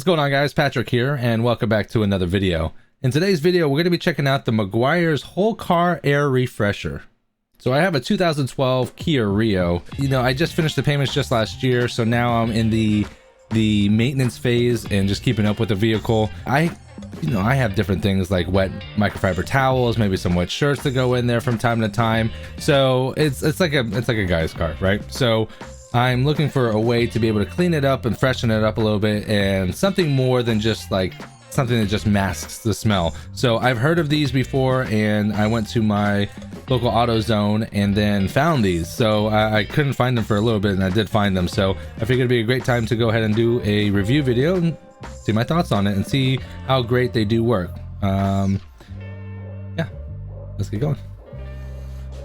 What's going on, guys? Patrick here, and welcome back to another video. In today's video, we're going to be checking out the Meguiar's whole car air refresher. So I have a 2012 Kia Rio. You know, I just finished the payments just last year, so now I'm in the maintenance phase and just keeping up with the vehicle. I have different things like wet microfiber towels, maybe some wet shirts to go in there from time to time. So it's like a guy's car, right? So I'm looking for a way to be able to clean it up and freshen it up a little bit, and something more than just like something that just masks the smell. So I've heard of these before, and I went to my local AutoZone and then found these. So I couldn't find them for a little bit, and I did find them. So I figured it'd be a great time to go ahead and do a review video and see my thoughts on it and see how great they do work. Yeah, let's get going.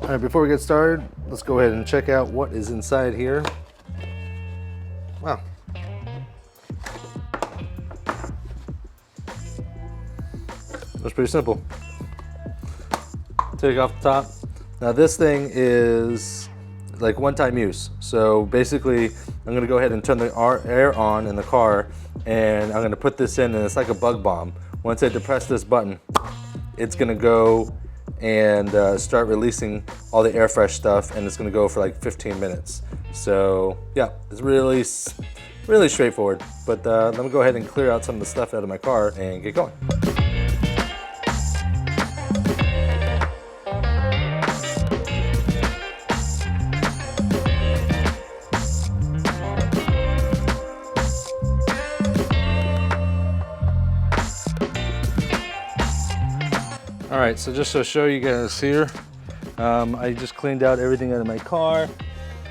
All right, before we get started, let's go ahead and check out what is inside here. Wow. That's pretty simple. Take off the top. Now this thing is like one-time use. So basically, I'm gonna go ahead and turn the air on in the car, and I'm gonna put this in, and it's like a bug bomb. Once I depress this button, it's gonna go and start releasing all the air fresh stuff, and it's gonna go for like 15 minutes. So yeah, it's really straightforward. But let me go ahead and clear out some of the stuff out of my car and get going. All right, so just to show you guys here, I just cleaned out everything out of my car.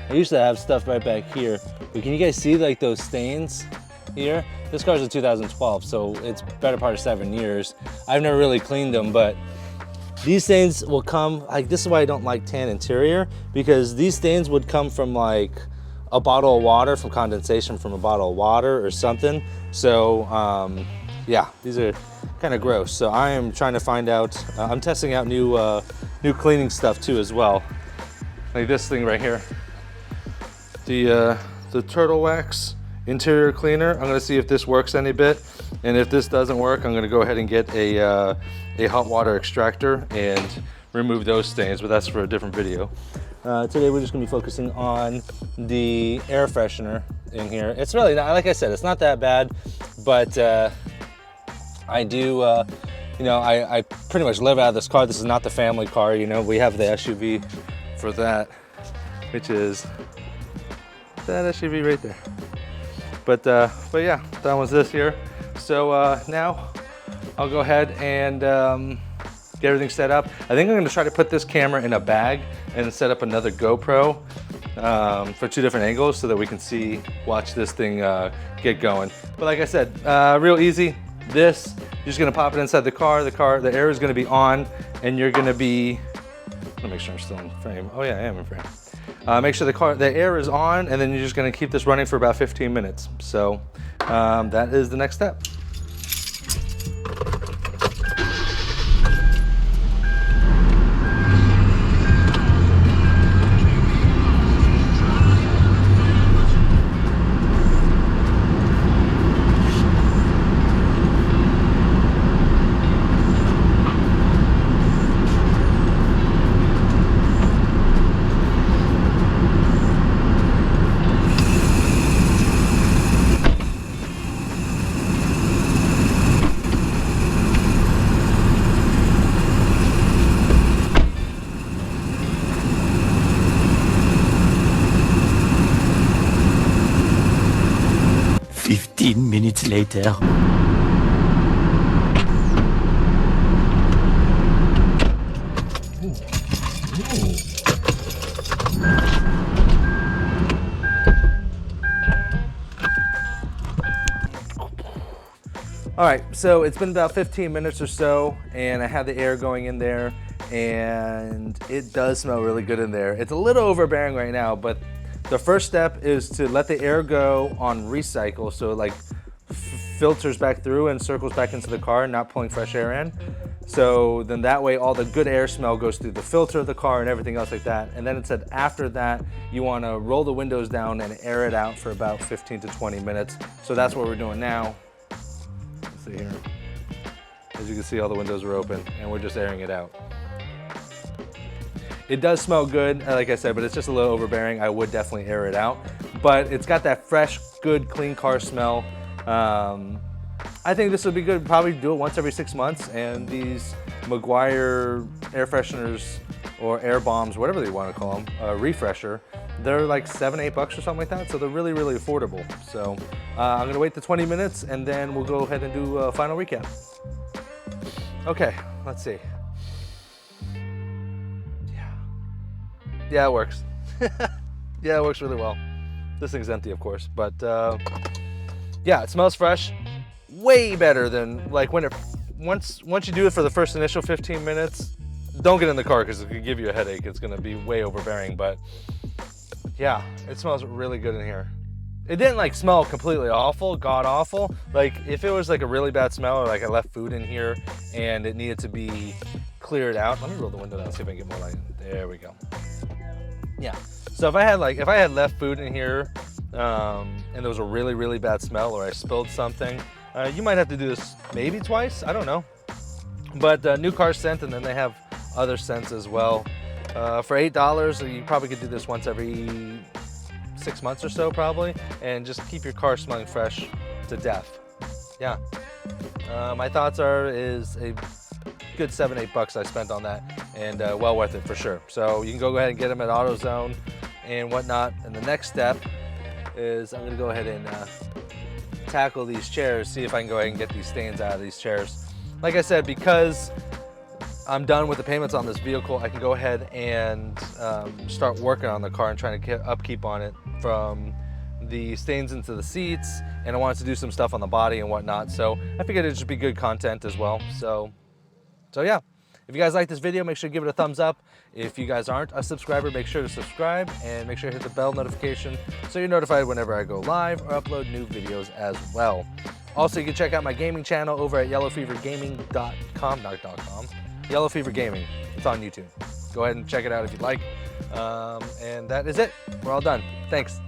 I used to have stuff right back here, but can you guys see like those stains here? This car's a 2012, so it's better part of 7 years. I've never really cleaned them, but these stains will come, like this is why I don't like tan interior, because these stains would come from like a bottle of water, from condensation from a bottle of water or something. So yeah, these are kind of gross. So I am trying to find out, I'm testing out new cleaning stuff too as well. Like this thing right here. The Turtle Wax interior cleaner. I'm gonna see if this works any bit. And if this doesn't work, I'm gonna go ahead and get a hot water extractor and remove those stains, but that's for a different video. Today we're just gonna be focusing on the air freshener in here. It's really not, like I said, it's not that bad, but I do, I pretty much live out of this car. This is not the family car, you know. We have the SUV for that, which is that SUV right there. But yeah, that one's this here. So now I'll go ahead and get everything set up. I think I'm gonna try to put this camera in a bag and set up another GoPro for 2 different angles so that we can watch this thing get going. But like I said, real easy. This, you're just gonna pop it inside the car. The air is gonna be on, and you're gonna be, let me make sure I'm still in frame. Oh yeah, I am in frame. Make sure the air is on, and then you're just gonna keep this running for about 15 minutes. So that is the next step. Minutes later. All right, so it's been about 15 minutes or so, and I have the air going in there, and it does smell really good in there. It's a little overbearing right now, but the first step is to let the air go on recycle, so like filters back through and circles back into the car, not pulling fresh air in. So then that way all the good air smell goes through the filter of the car and everything else like that. And then it said after that, you want to roll the windows down and air it out for about 15 to 20 minutes. So that's what we're doing now. See here. As you can see, all the windows are open and we're just airing it out. It does smell good, like I said, but it's just a little overbearing. I would definitely air it out. But it's got that fresh, good, clean car smell. I think this would be good. Probably do it once every 6 months. And these Meguiar air fresheners or air bombs, whatever they want to call them, refresher, they're like $7, $8 or something like that. So they're really, really affordable. So I'm gonna wait the 20 minutes and then we'll go ahead and do a final recap. Okay, let's see. Yeah, it works. Yeah, it works really well. This thing's empty, of course, but yeah, it smells fresh. Way better than like when it once you do it for the first initial 15 minutes. Don't get in the car because it could give you a headache. It's gonna be way overbearing, but yeah, it smells really good in here. It didn't like smell completely awful, god awful. Like if it was like a really bad smell or like I left food in here and it needed to be cleared out. Let me roll the window down, see if I can get more light. There we go. Yeah, so if I had left food in here and there was a really, really bad smell or I spilled something, you might have to do this maybe twice, I don't know. But new car scent, and then they have other scents as well. For $8, you probably could do this once every 6 months or so probably, and just keep your car smelling fresh to death. Yeah, my thoughts is a good $7, $8 I spent on that, and well worth it for sure. So you can go ahead and get them at AutoZone and whatnot. And the next step is I'm gonna go ahead and tackle these chairs, see if I can go ahead and get these stains out of these chairs. Like I said, because I'm done with the payments on this vehicle, I can go ahead and start working on the car and trying to get upkeep on it from the stains into the seats, and I wanted to do some stuff on the body and whatnot. So I figured it'd just be good content as well. So yeah, if you guys like this video, make sure to give it a thumbs up. If you guys aren't a subscriber, make sure to subscribe and make sure to hit the bell notification so you're notified whenever I go live or upload new videos as well. Also, you can check out my gaming channel over at yellowfevergaming.com, not .com, Yellow Fever Gaming. It's on YouTube. Go ahead and check it out if you'd like. And that is it. We're all done. Thanks.